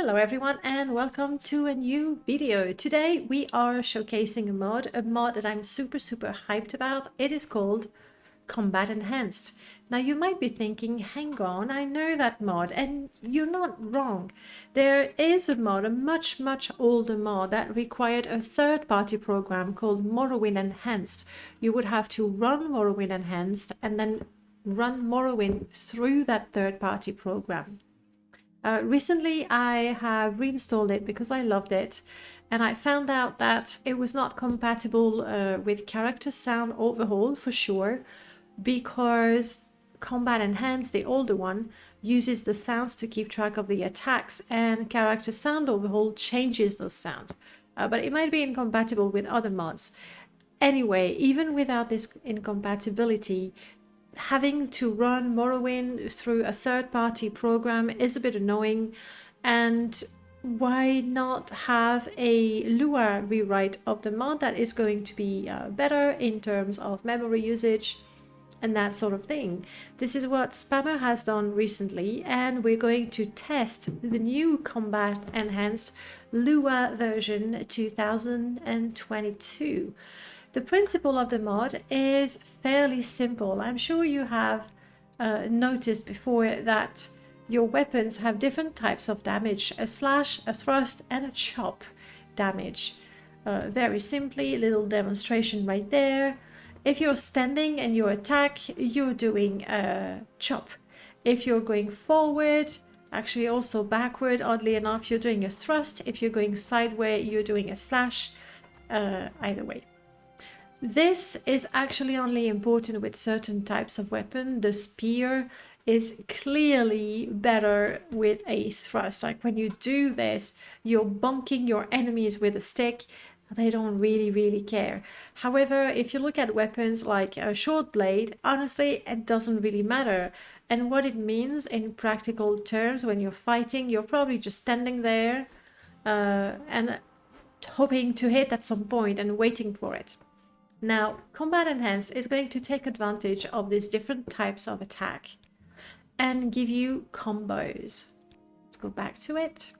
Hello everyone and welcome to a new video. Today we are showcasing a mod that I'm super hyped about. It is called Combat Enhanced. Now you might be thinking, hang on, I know that mod, and you're not wrong. There is a mod, a much older mod that required a third-party program called Morrowind Enhanced. You would have to run Morrowind Enhanced and then run Morrowind through that third-party program. Recently, I have reinstalled it because I loved it, and I found out that it was not compatible with character sound overhaul for sure, because Combat Enhanced, the older one, uses the sounds to keep track of the attacks, and character sound overhaul changes those sounds. But it might be incompatible with other mods. Anyway, even without this incompatibility, having to run Morrowind through a third-party program is a bit annoying, and why not have a Lua rewrite of the mod that is going to be better in terms of memory usage and that sort of thing. This is what Spammer has done recently, and we're going to test the new Combat Enhanced Lua version 2022. The principle of the mod is fairly simple. I'm sure you have noticed before that your weapons have different types of damage: a slash, a thrust, and a chop damage. Very simply, a little demonstration right there. If you're standing and you attack, you're doing a chop. If you're going forward, actually also backward, oddly enough, you're doing a thrust. If you're going sideways, you're doing a slash. Either way. This is actually only important with certain types of weapon. The spear is clearly better with a thrust. Like when you do this, you're bonking your enemies with a stick. They don't really care. However, if you look at weapons like a short blade, honestly, it doesn't really matter. And what it means in practical terms, when you're fighting, you're probably just standing there and hoping to hit at some point and waiting for it. Now, Combat Enhanced is going to take advantage of these different types of attack and give you combos. Let's go back to it.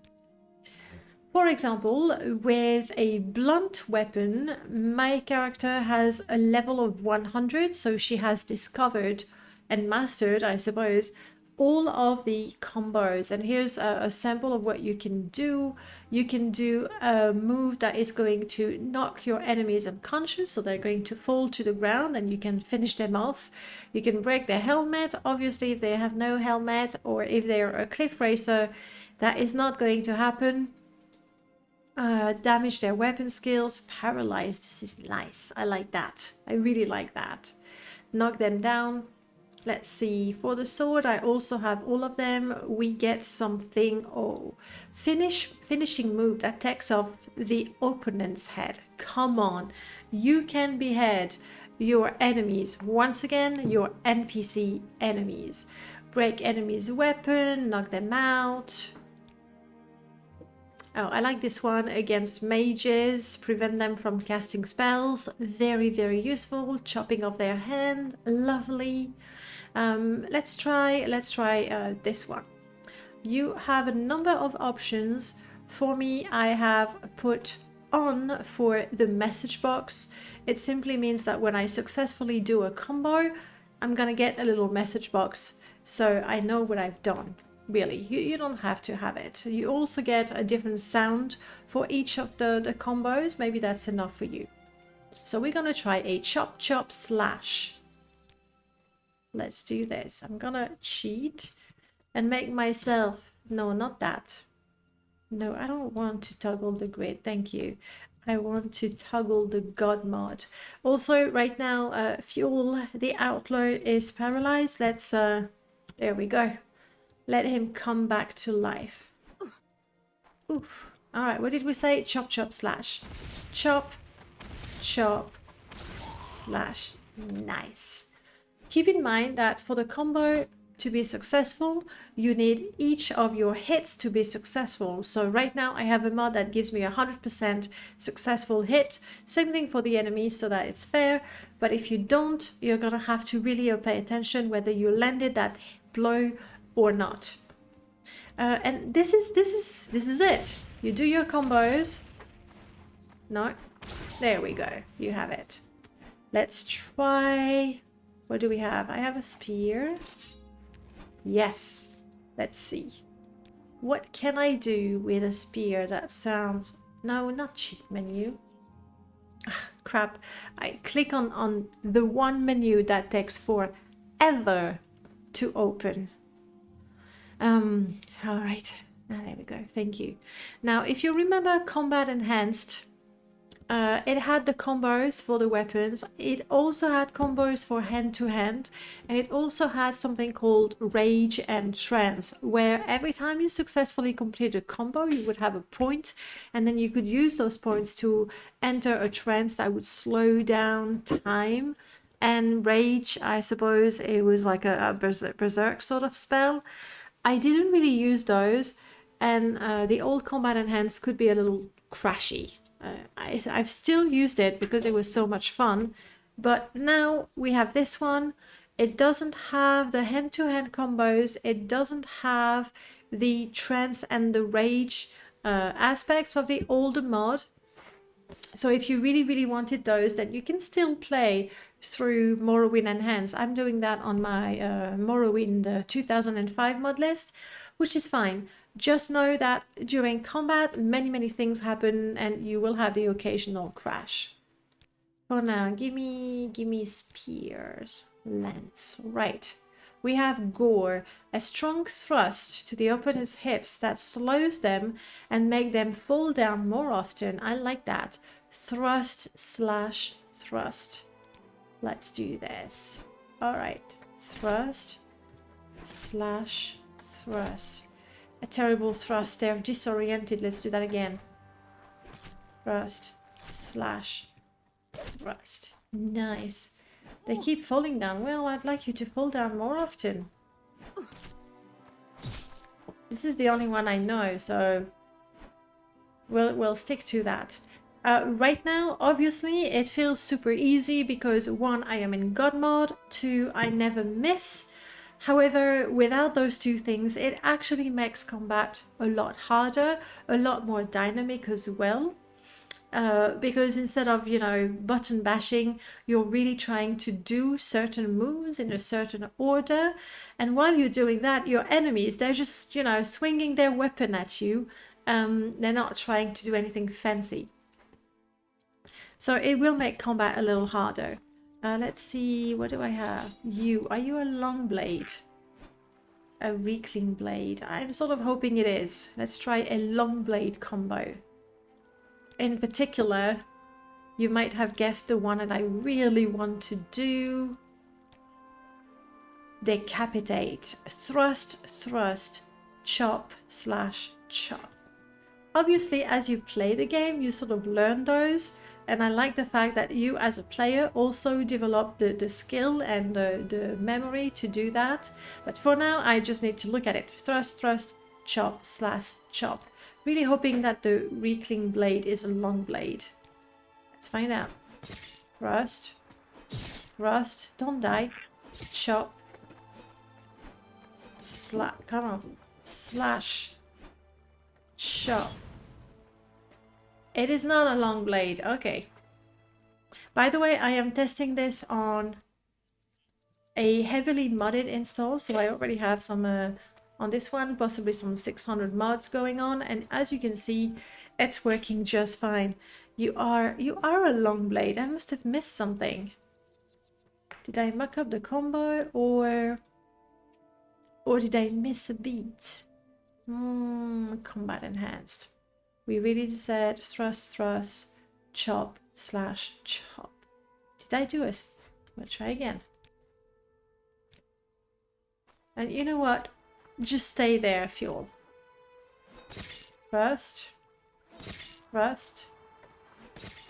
For example, with a blunt weapon, my character has a level of 100, so she has discovered and mastered, I suppose, all of the combos. And here's a sample of what you can do. You can do a move that is going to knock your enemies unconscious, so they're going to fall to the ground and you can finish them off. You can break their helmet. Obviously, if they have no helmet or if they're a cliff racer, that is not going to happen. Damage their weapon skills. Paralyze. This is nice. I like that. I really like that. Knock them down. Let's see, for the sword, I also have all of them. We get something, finishing move that takes off the opponent's head. Come on, you can behead your enemies. Once again, your NPC enemies. Break enemies' weapon, knock them out. Oh, I like this one against mages, prevent them from casting spells. Very useful. Chopping off their hand, lovely. Let's try this one. You have a number of options. For me, I have put on for the message box. It simply means that when I successfully do a combo, I'm gonna get a little message box so I know what I've done. Really, you don't have to have it. You also get a different sound for each of the combos. Maybe that's enough for you. So we're gonna try a chop slash. Let's do this. I'm gonna cheat and make myself... No, not that. No, I don't want to toggle the grid. Thank you. I want to toggle the God mod. Also, right now, Fuel, the Outlaw, is paralyzed. Let's... there we go. Let him come back to life. Oof. Alright, what did we say? Chop slash. Chop slash. Nice. Keep in mind that for the combo to be successful, you need each of your hits to be successful. So right now I have a mod that gives me 100% successful hit. Same thing for the enemy so that it's fair. But if you don't, you're gonna have to really pay attention whether you landed that blow or not. And this is it. You do your combos. No, there we go. You have it. Let's try. What do we have? I have a spear. Yes. Let's see. What can I do with a spear that sounds... No, not cheat menu. Ah, crap. I click on the one menu that takes forever to open. All right. There we go. Thank you. Now, if you remember Combat Enhanced, it had the combos for the weapons. It also had combos for hand-to-hand, and it also had something called Rage and Trance, where every time you successfully complete a combo, you would have a point, and then you could use those points to enter a trance that would slow down time. And Rage, I suppose, it was like a berserk sort of spell. I didn't really use those, and the old Combat Enhanced could be a little crashy. I've still used it because it was so much fun, but now we have this one. It doesn't have the hand-to-hand combos, it doesn't have the trance and the rage aspects of the older mod. So if you really wanted those, then you can still play through Morrowind Enhanced. I'm doing that on my Morrowind 2005 mod list, which is fine. Just know that during combat, many things happen and you will have the occasional crash. For now, give me spears. Lance. Right. We have Gore, a strong thrust to the opponent's hips that slows them and make them fall down more often. I like that. Thrust/thrust. Let's do this. All right. Thrust/thrust. A terrible thrust. They're disoriented. Let's do that again. Thrust/thrust. Nice. They keep falling down. Well, I'd like you to fall down more often. This is the only one I know, so we'll stick to that. Right now, obviously, it feels super easy because 1, I am in God mode, 2, I never miss. However, without those two things, it actually makes combat a lot harder, a lot more dynamic as well. Because instead of, you know, button bashing, you're really trying to do certain moves in a certain order. And while you're doing that, your enemies, they're just, you know, swinging their weapon at you. They're not trying to do anything fancy. So it will make combat a little harder. Let's see, what do I have? Are you a long blade? A reclaim blade? I'm sort of hoping it is. Let's try a long blade combo. In particular, you might have guessed the one that I really want to do. Decapitate. Thrust, chop/chop. Obviously, as you play the game, you sort of learn those. And I like the fact that you as a player also develop the skill and the memory to do that. But for now, I just need to look at it. Thrust, chop/chop. Really hoping that the reclaim blade is a long blade. Let's find out. Thrust. Don't die. Chop. Come on. Slash. Chop. It is not a long blade. Okay. By the way, I am testing this on a heavily modded install, so I already have some on this one, possibly some 600 mods going on, and as you can see, it's working just fine. You are a long blade. I must have missed something. Did I muck up the combo, or did I miss a beat? Combat Enhanced. We really said thrust, chop/chop. Did I do it? We'll try again. And you know what? Just stay there, Fuel. Thrust.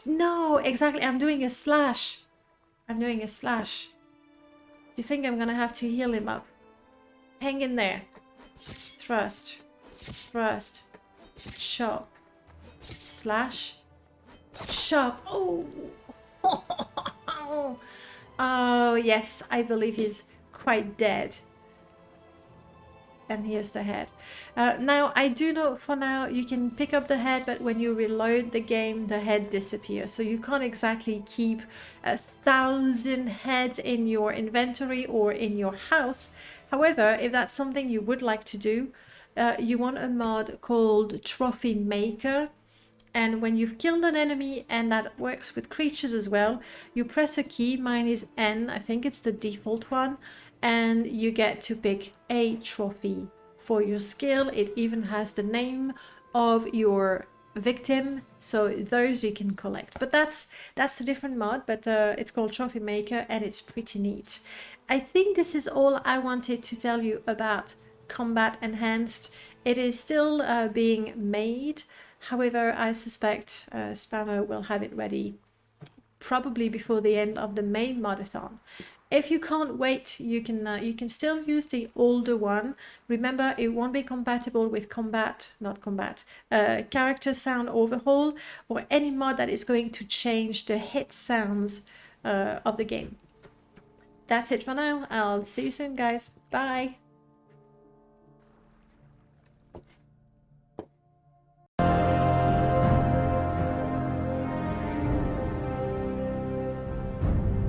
No, exactly. I'm doing a slash. Do you think I'm gonna have to heal him up? Hang in there. Thrust. Chop. Slash. Chop. Oh. Oh, yes. I believe he's quite dead. and here's the head. Now, I do know for now you can pick up the head, but when you reload the game, the head disappears. So you can't exactly keep 1,000 heads in your inventory or in your house. However, if that's something you would like to do, you want a mod called Trophy Maker. And when you've killed an enemy, and that works with creatures as well, you press a key, mine is N, I think it's the default one, and you get to pick a trophy for your skill. It even has the name of your victim, so those you can collect. But that's a different mod, but it's called Trophy Maker, and it's pretty neat. I think this is all I wanted to tell you about Combat Enhanced. It is still being made. However, I suspect Spammer will have it ready probably before the end of the main modathon. If you can't wait, you can still use the older one. Remember, it won't be compatible with character sound overhaul or any mod that is going to change the hit sounds of the game. That's it for now. I'll see you soon, guys. Bye.